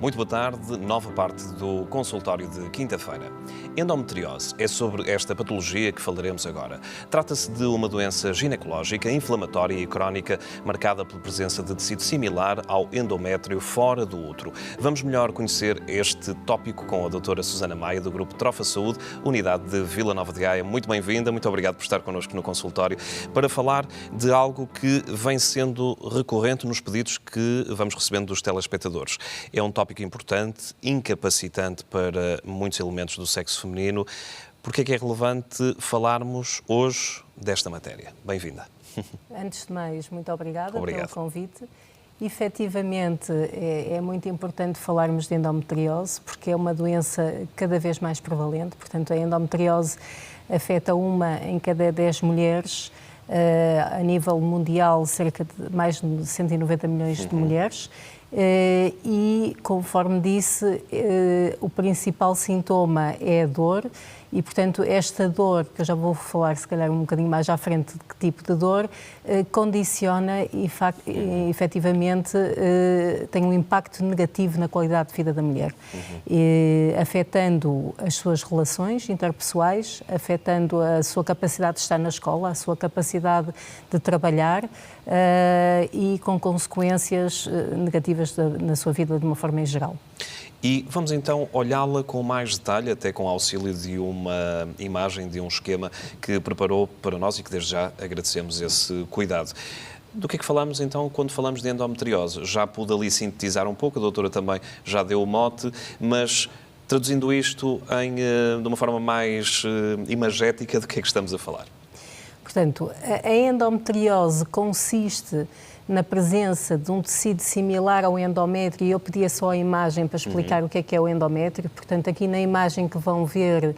Muito boa tarde, nova parte do consultório de quinta-feira. Endometriose é sobre esta patologia que falaremos agora. Trata-se de uma doença ginecológica, inflamatória e crónica, marcada pela presença de tecido similar ao endométrio fora do útero. Vamos melhor conhecer este tópico com a doutora Susana Maia, do Grupo Trofa Saúde, unidade de Vila Nova de Gaia. Muito bem-vinda, muito obrigado por estar connosco no consultório, para falar de algo que vem sendo recorrente nos pedidos que vamos recebendo dos telespectadores. É um tópico importante, incapacitante para muitos elementos do sexo feminino. Porque é que é relevante falarmos hoje desta matéria? Bem-vinda. Antes de mais, muito obrigada pelo convite. Efetivamente, é muito importante falarmos de endometriose, porque é uma doença cada vez mais prevalente. Portanto, a endometriose afeta uma em cada 10 mulheres. A nível mundial, cerca de mais de 190 milhões de mulheres. E, conforme disse, o principal sintoma é a dor e, portanto, esta dor, que eu já vou falar se calhar um bocadinho mais à frente de que tipo de dor, condiciona e, efetivamente, tem um impacto negativo na qualidade de vida da mulher, afetando as suas relações interpessoais, afetando a sua capacidade de estar na escola, a sua capacidade de trabalhar e com consequências negativas na sua vida de uma forma em geral. E vamos então olhá-la com mais detalhe, até com auxílio de uma imagem, de um esquema que preparou para nós e que desde já agradecemos esse cuidado. Do que é que falamos então quando falamos de endometriose? Já pude ali sintetizar um pouco, a doutora também já deu o mote, mas traduzindo isto de uma forma mais imagética, do que é que estamos a falar? Portanto, a endometriose consiste na presença de um tecido similar ao endométrio, e eu pedia só a imagem para explicar o que é o endométrio. Portanto, aqui na imagem que vão ver,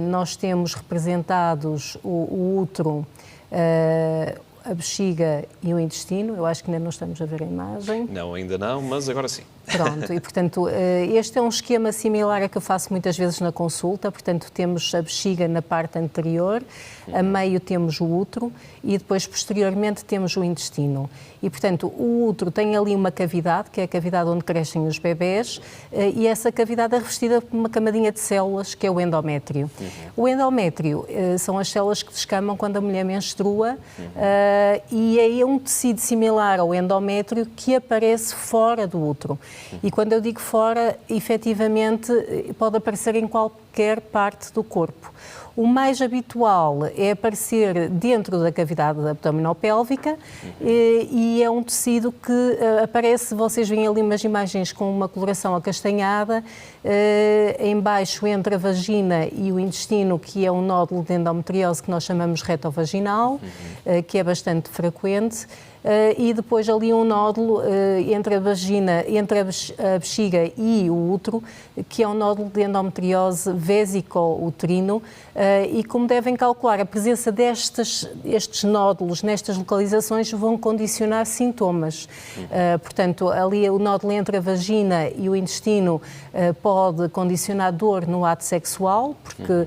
nós temos representados o útero, a bexiga e o intestino. Eu acho que ainda não estamos a ver a imagem. Não, ainda não, mas agora sim. Pronto, e portanto, este é um esquema similar a que eu faço muitas vezes na consulta. Portanto, temos a bexiga na parte anterior, a meio temos o útero e depois, posteriormente, temos o intestino. E, portanto, o útero tem ali uma cavidade, que é a cavidade onde crescem os bebés, e essa cavidade é revestida por uma camadinha de células, que é o endométrio. O endométrio são as células que descamam quando a mulher menstrua, e é um tecido similar ao endométrio que aparece fora do útero. E quando eu digo fora, efetivamente, pode aparecer em qualquer parte do corpo. O mais habitual é aparecer dentro da cavidade abdominopélvica e é um tecido que aparece, vocês veem ali umas imagens com uma coloração acastanhada, em baixo entre a vagina e o intestino, que é um nódulo de endometriose que nós chamamos retovaginal, que é bastante frequente. E depois ali um nódulo entre a vagina, entre a bexiga e o útero, que é um nódulo de endometriose vésico-uterino, e como devem calcular, a presença estes nódulos nestas localizações vão condicionar sintomas. Portanto, ali o nódulo entre a vagina e o intestino pode condicionar dor no ato sexual, porque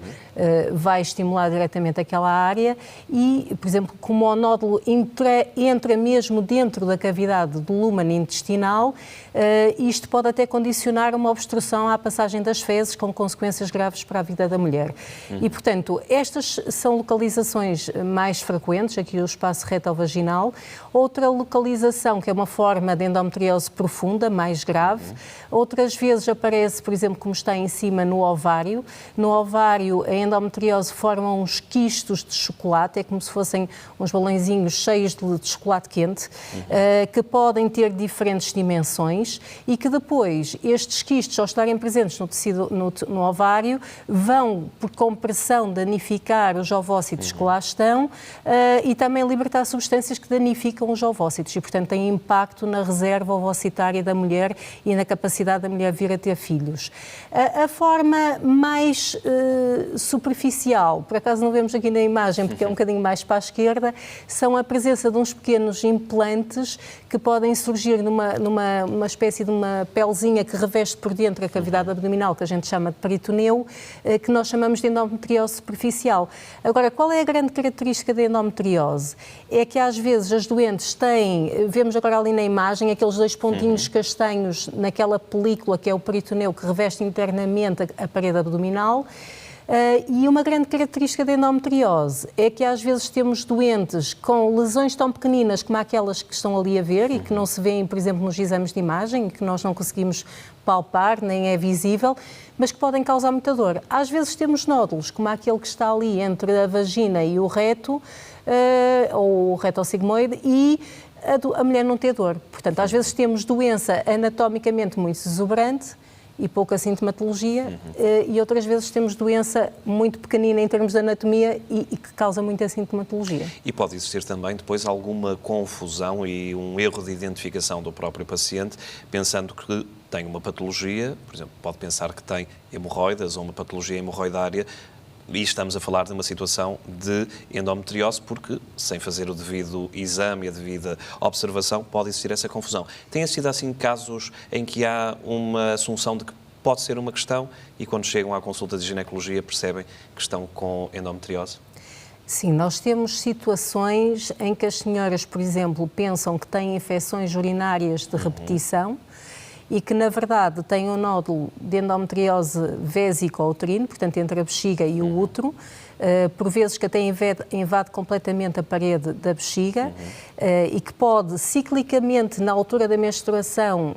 vai estimular diretamente aquela área e, por exemplo, como o nódulo entra mesmo dentro da cavidade do lúmen intestinal, isto pode até condicionar uma obstrução à passagem das fezes, com consequências graves para a vida da mulher. E, portanto, estas são localizações mais frequentes, aqui o espaço retovaginal. Outra localização, que é uma forma de endometriose profunda, mais grave, outras vezes aparece, por exemplo, como está em cima, no ovário. No ovário, a endometriose forma uns quistos de chocolate, é como se fossem uns balõezinhos cheios de chocolate quente, que podem ter diferentes dimensões e que depois estes quistos, ao estarem presentes no tecido, no ovário, vão, por compressão, danificar os ovócitos que lá estão e também libertar substâncias que danificam os ovócitos e, portanto, têm impacto na reserva ovocitária da mulher e na capacidade da mulher vir a ter filhos. A forma mais superficial, por acaso não vemos aqui na imagem porque é um bocadinho mais para a esquerda, são a presença de uns pequenos implantes que podem surgir numa espécie de uma pelezinha que reveste por dentro a cavidade abdominal, que a gente chama de peritoneu, que nós chamamos de endometriose superficial. Agora, qual é a grande característica da endometriose? É que às vezes as doentes têm, vemos agora ali na imagem, aqueles dois pontinhos castanhos naquela película que é o peritoneu que reveste internamente a parede abdominal. E uma grande característica da endometriose é que às vezes temos doentes com lesões tão pequeninas como aquelas que estão ali a ver e que não se veem, por exemplo, nos exames de imagem, que nós não conseguimos palpar, nem é visível, mas que podem causar muita dor. Às vezes temos nódulos, como aquele que está ali entre a vagina e o reto, ou o reto sigmoide, e a mulher não ter dor. Portanto, às vezes temos doença anatomicamente muito exuberante e pouca sintomatologia, e outras vezes temos doença muito pequenina em termos de anatomia e que causa muita sintomatologia. E pode existir também depois alguma confusão e um erro de identificação do próprio paciente, pensando que tem uma patologia, por exemplo, pode pensar que tem hemorroidas ou uma patologia hemorroidária, e estamos a falar de uma situação de endometriose, porque, sem fazer o devido exame e a devida observação, pode existir essa confusão. Têm sido, assim, casos em que há uma assunção de que pode ser uma questão e, quando chegam à consulta de ginecologia, percebem que estão com endometriose? Sim, nós temos situações em que as senhoras, por exemplo, pensam que têm infecções urinárias de repetição, e que, na verdade, têm um nódulo de endometriose vésico-uterino, portanto, entre a bexiga e o útero, por vezes que até invade completamente a parede da bexiga, e que pode, ciclicamente, na altura da menstruação,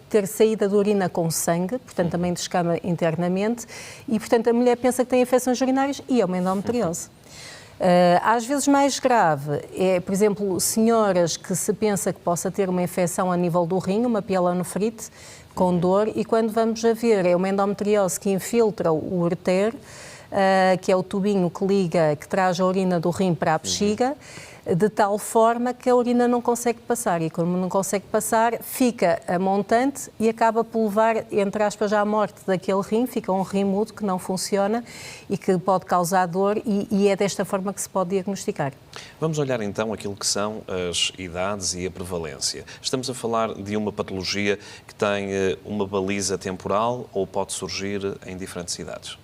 ter saída de urina com sangue, portanto, também descama internamente, e, portanto, a mulher pensa que tem infecções urinárias e é uma endometriose. Às vezes mais grave é, por exemplo, senhoras que se pensa que possa ter uma infecção a nível do rim, uma pielonefrite com dor, e quando vamos a ver é uma endometriose que infiltra o ureter, que é o tubinho que liga, que traz a urina do rim para a bexiga, de tal forma que a urina não consegue passar, e como não consegue passar, fica a montante e acaba por levar, entre aspas, à morte daquele rim, fica um rim mudo que não funciona e que pode causar dor, e é desta forma que se pode diagnosticar. Vamos olhar então aquilo que são as idades e a prevalência. Estamos a falar de uma patologia que tem uma baliza temporal ou pode surgir em diferentes idades?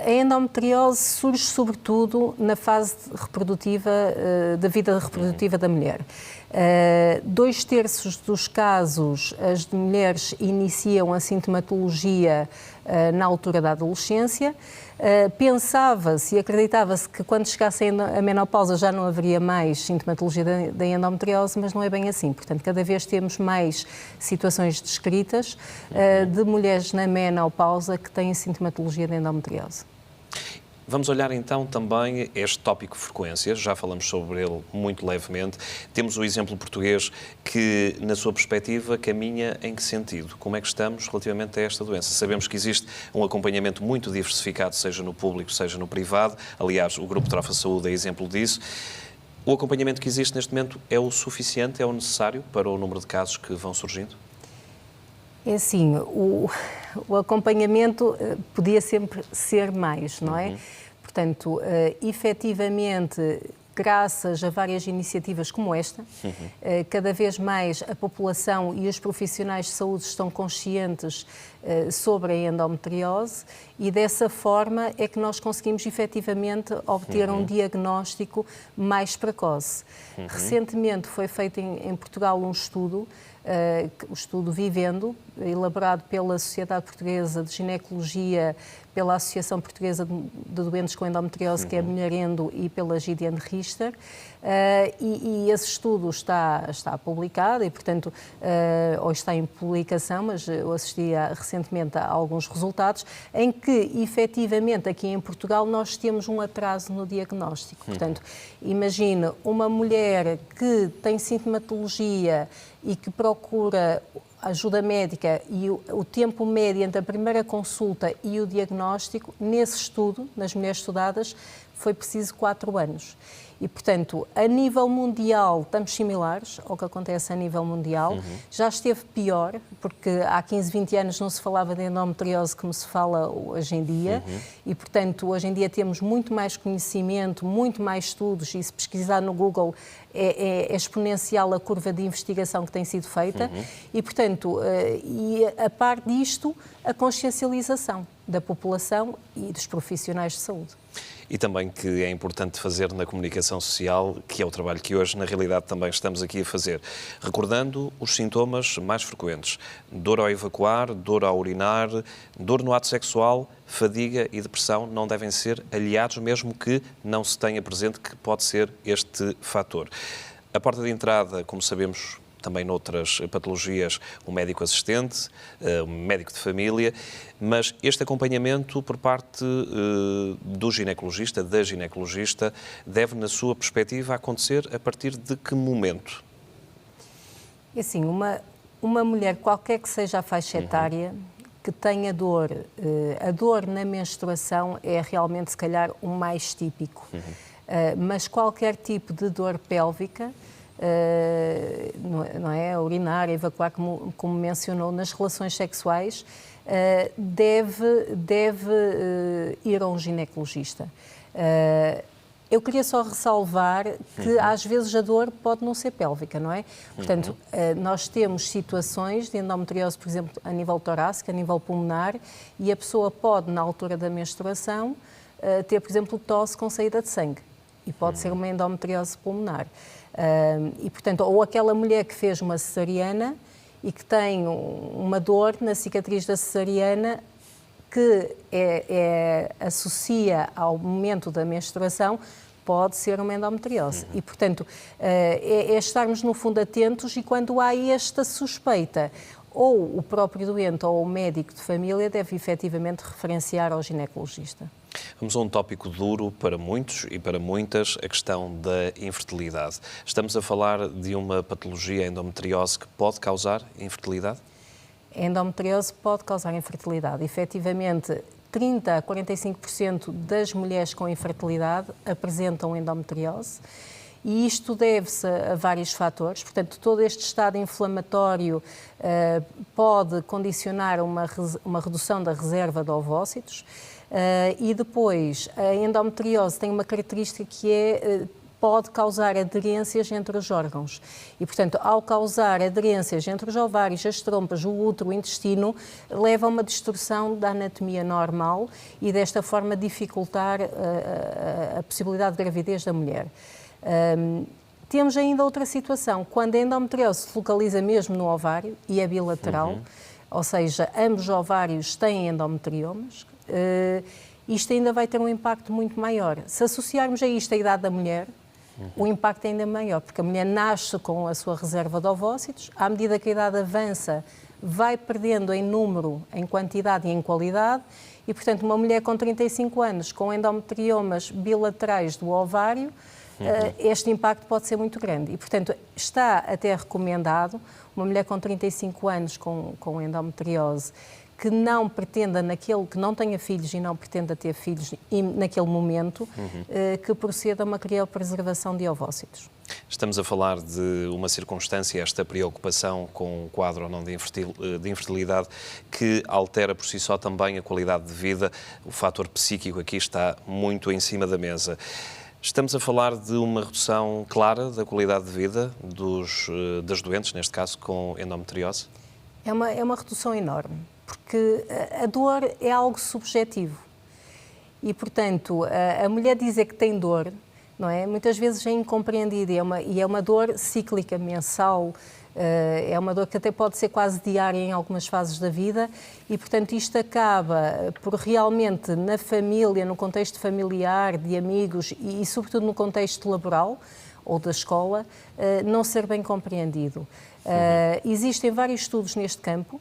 A endometriose surge sobretudo na fase reprodutiva, da vida reprodutiva da mulher. 2/3 dos casos, as mulheres iniciam a sintomatologia na altura da adolescência. Pensava-se e acreditava-se que quando chegasse a menopausa já não haveria mais sintomatologia da endometriose, mas não é bem assim. Portanto, cada vez temos mais situações descritas de mulheres na menopausa que têm sintomatologia da endometriose. Vamos olhar então também este tópico frequências, já falamos sobre ele muito levemente. Temos o exemplo português que, na sua perspectiva, caminha em que sentido? Como é que estamos relativamente a esta doença? Sabemos que existe um acompanhamento muito diversificado, seja no público, seja no privado. Aliás, o Grupo Trofa Saúde é exemplo disso. O acompanhamento que existe neste momento é o suficiente, é o necessário para o número de casos que vão surgindo? É assim, o acompanhamento podia sempre ser mais, não é? Portanto, efetivamente, graças a várias iniciativas como esta, cada vez mais a população e os profissionais de saúde estão conscientes sobre a endometriose, e dessa forma é que nós conseguimos efetivamente obter um diagnóstico mais precoce. Recentemente foi feito em Portugal um estudo, o estudo Vivendo, elaborado pela Sociedade Portuguesa de Ginecologia, pela Associação Portuguesa de Doentes com Endometriose, que é a Mulherendo, e pela Gideon Richter, e esse estudo está publicado e, portanto, ou está em publicação, mas eu assisti recentemente a alguns resultados, em que, efetivamente, aqui em Portugal, nós temos um atraso no diagnóstico. Portanto, imagine uma mulher que tem sintomatologia e que procura ajuda médica, e o tempo médio entre a primeira consulta e o diagnóstico, nesse estudo, nas mulheres estudadas, foi preciso 4 anos. E, portanto, a nível mundial estamos similares ao que acontece a nível mundial. Já esteve pior, porque há 15, 20 anos não se falava de endometriose como se fala hoje em dia. E, portanto, hoje em dia temos muito mais conhecimento, muito mais estudos, e se pesquisar no Google é exponencial a curva de investigação que tem sido feita. E, portanto, e a par disto, a consciencialização da população e dos profissionais de saúde. E também que é importante fazer na comunicação social, que é o trabalho que hoje, na realidade, também estamos aqui a fazer. Recordando os sintomas mais frequentes: dor ao evacuar, dor ao urinar, dor no ato sexual, fadiga e depressão não devem ser aliados, mesmo que não se tenha presente que pode ser este fator. A porta de entrada, como sabemos, também noutras patologias, um médico assistente, um médico de família, mas este acompanhamento por parte do ginecologista, da ginecologista, deve, na sua perspectiva, acontecer a partir de que momento? É assim, uma mulher, qualquer que seja a faixa etária, que tenha dor, a dor na menstruação é realmente, se calhar, o mais típico. Mas qualquer tipo de dor pélvica, não é? Urinar, evacuar, como mencionou, nas relações sexuais, deve ir a um ginecologista. Eu queria só ressalvar que às vezes a dor pode não ser pélvica, não é? Portanto, nós temos situações de endometriose, por exemplo, a nível torácico, a nível pulmonar, e a pessoa pode, na altura da menstruação, ter, por exemplo, tosse com saída de sangue. E pode ser uma endometriose pulmonar. E, portanto, ou aquela mulher que fez uma cesariana e que tem uma dor na cicatriz da cesariana que associa ao momento da menstruação, pode ser uma endometriose. E, portanto, é estarmos, no fundo, atentos, e quando há esta suspeita, ou o próprio doente ou o médico de família deve efetivamente referenciar ao ginecologista. Vamos a um tópico duro para muitos e para muitas, a questão da infertilidade. Estamos a falar de uma patologia, a endometriose, que pode causar infertilidade? A endometriose pode causar infertilidade. Efetivamente, 30% a 45% das mulheres com infertilidade apresentam endometriose. E isto deve-se a vários fatores. Portanto, todo este estado inflamatório pode condicionar uma redução da reserva de ovócitos. E depois, a endometriose tem uma característica que pode causar aderências entre os órgãos. E, portanto, ao causar aderências entre os ovários, as trompas, o útero, o intestino, leva a uma distorção da anatomia normal e, desta forma, dificultar a possibilidade de gravidez da mulher. Temos ainda outra situação, quando a endometriose se localiza mesmo no ovário e é bilateral, ou seja, ambos os ovários têm endometriomas, isto ainda vai ter um impacto muito maior. Se associarmos a isto a idade da mulher, o impacto é ainda maior, porque a mulher nasce com a sua reserva de ovócitos, à medida que a idade avança, vai perdendo em número, em quantidade e em qualidade, e, portanto, uma mulher com 35 anos, com endometriomas bilaterais do ovário, este impacto pode ser muito grande. E, portanto, está até recomendado uma mulher com 35 anos com endometriose que não pretenda, que não tenha filhos e não pretenda ter filhos naquele momento, que proceda a uma criopreservação de ovócitos. Estamos a falar de uma circunstância, esta preocupação com o quadro ou não de infertilidade, que altera por si só também a qualidade de vida. O fator psíquico aqui está muito em cima da mesa. Estamos a falar de uma redução clara da qualidade de vida das doentes, neste caso com endometriose? É uma redução enorme, porque a dor é algo subjetivo. E, portanto, a mulher dizer que tem dor, não é? Muitas vezes é incompreendida e é uma dor cíclica, mensal, é uma dor que até pode ser quase diária em algumas fases da vida e, portanto, isto acaba por realmente, na família, no contexto familiar, de amigos e sobretudo, no contexto laboral ou da escola, não ser bem compreendido. Existem vários estudos neste campo.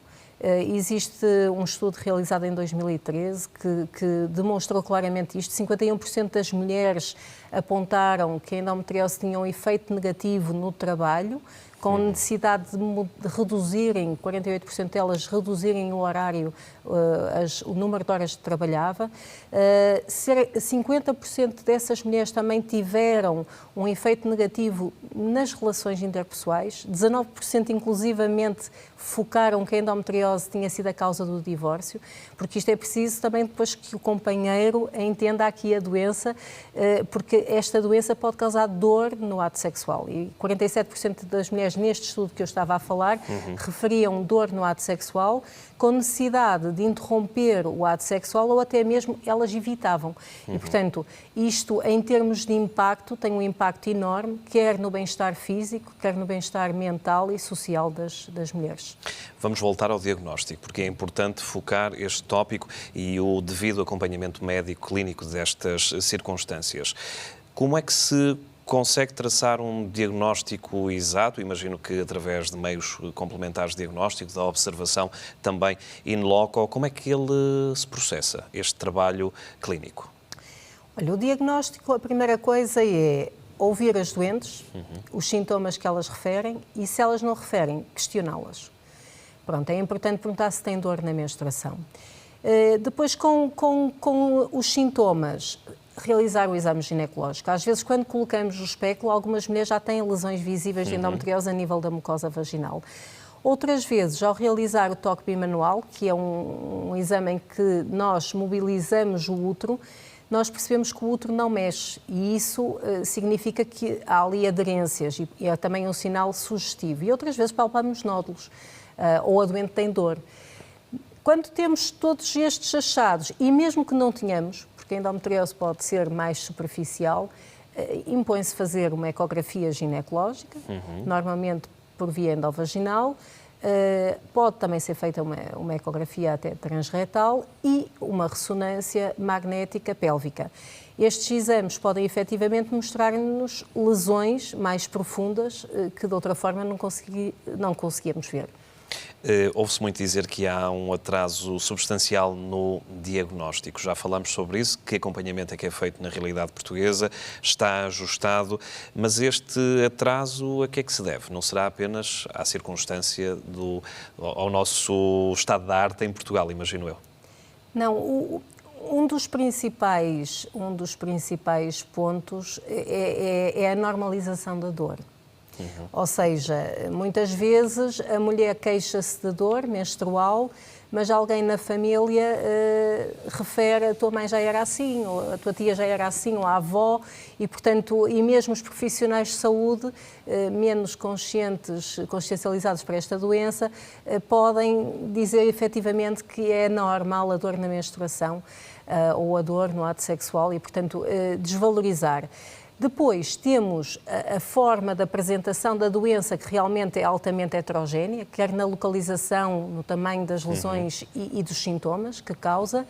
Existe um estudo realizado em 2013 que demonstrou claramente isto. 51% das mulheres apontaram que a endometriose tinha um efeito negativo no trabalho, com necessidade de reduzirem, 48% delas reduzirem o horário, o número de horas que trabalhava. 50% dessas mulheres também tiveram um efeito negativo nas relações interpessoais, 19% inclusivamente focaram que a endometriose tinha sido a causa do divórcio, porque isto é preciso também depois que o companheiro entenda aqui a doença, porque esta doença pode causar dor no ato sexual. E 47% das mulheres neste estudo que eu estava a falar referiam dor no ato sexual, com necessidade de interromper o ato sexual ou até mesmo elas evitavam. E, portanto, isto em termos de impacto tem um impacto enorme, quer no bem-estar físico, quer no bem-estar mental e social das mulheres. Vamos voltar ao diagnóstico, porque é importante focar este tópico e o devido acompanhamento médico clínico destas circunstâncias. Como é que se consegue traçar um diagnóstico exato? Imagino que através de meios complementares de diagnóstico, da observação também in loco. Como é que ele se processa, este trabalho clínico? Olha, o diagnóstico, a primeira coisa é ouvir as doentes, os sintomas que elas referem e, se elas não referem, questioná-las. Pronto, é importante perguntar se tem dor na menstruação. Depois, com os sintomas, realizar o exame ginecológico. Às vezes, quando colocamos o espéculo, algumas mulheres já têm lesões visíveis de endometriose a nível da mucosa vaginal. Outras vezes, ao realizar o toque bimanual, que é um exame em que nós mobilizamos o útero, nós percebemos que o útero não mexe e isso significa que há ali aderências e é também um sinal sugestivo. E outras vezes palpamos nódulos ou a doente tem dor. Quando temos todos estes achados, e mesmo que não tenhamos, porque a endometriose pode ser mais superficial, impõe-se fazer uma ecografia ginecológica, normalmente por via endovaginal. Pode também ser feita uma ecografia até transretal e uma ressonância magnética pélvica. Estes exames podem efetivamente mostrar-nos lesões mais profundas que de outra forma não conseguíamos ver. Ouve-se muito dizer que há um atraso substancial no diagnóstico. Já falamos sobre isso, que acompanhamento é que é feito na realidade portuguesa, está ajustado, mas este atraso a que é que se deve? Não será apenas à circunstância ao nosso estado da arte em Portugal, imagino eu? Não, um dos principais pontos é a normalização da dor. Ou seja, muitas vezes a mulher queixa-se de dor menstrual, mas alguém na família refere a tua mãe já era assim, ou a tua tia já era assim, ou a avó, e portanto, e mesmo os profissionais de saúde, menos consciencializados para esta doença, podem dizer efetivamente que é normal a dor na menstruação ou a dor no ato sexual e, portanto, desvalorizar. Depois temos a forma de apresentação da doença, que realmente é altamente heterogénea, quer na localização, no tamanho das lesões e dos sintomas que causa,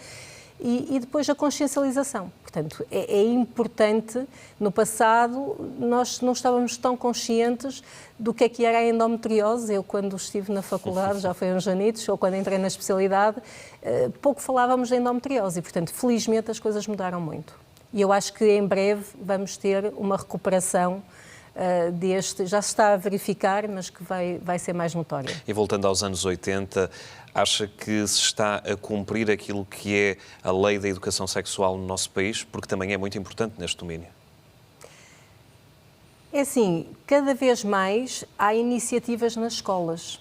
e depois a consciencialização. Portanto, é importante, no passado, nós não estávamos tão conscientes do que era a endometriose. Eu, quando estive na faculdade, já foi uns anitos, ou quando entrei na especialidade, pouco falávamos de endometriose e, portanto, felizmente as coisas mudaram muito. E eu acho que em breve vamos ter uma recuperação deste, já se está a verificar, mas que vai ser mais notória. E voltando aos anos 80, acha que se está a cumprir aquilo que é a lei da educação sexual no nosso país? Porque também é muito importante neste domínio. É assim, cada vez mais há iniciativas nas escolas.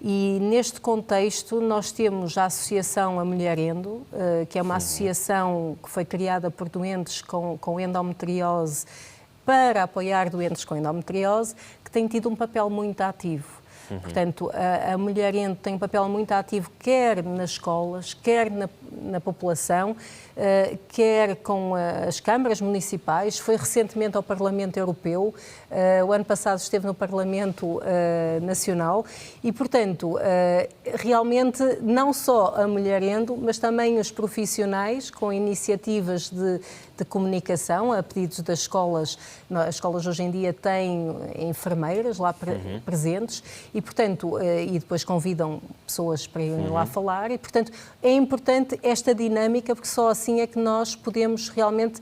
E neste contexto nós temos a Associação A Mulher Endo, que é uma associação que foi criada por doentes com endometriose para apoiar doentes com endometriose, que tem tido um papel muito ativo. Portanto, a Mulher Endo tem um papel muito ativo quer nas escolas, quer na população, quer com as câmaras municipais, foi recentemente ao Parlamento Europeu, o ano passado esteve no Parlamento Nacional e, portanto, realmente não só a Mulher Endo, mas também os profissionais com iniciativas de comunicação a pedidos das escolas. As escolas hoje em dia têm enfermeiras lá presentes e, portanto, e depois convidam pessoas para irem lá falar e, portanto, é importante esta dinâmica porque só assim é que nós podemos realmente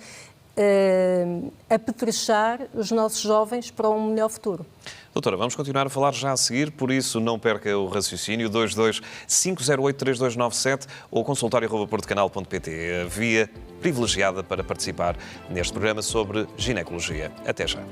apetrechar os nossos jovens para um melhor futuro. Doutora, vamos continuar a falar já a seguir, por isso não perca o raciocínio. 22 508 3297 ou consultório@portocanal.pt. Via privilegiada para participar neste programa sobre ginecologia. Até já.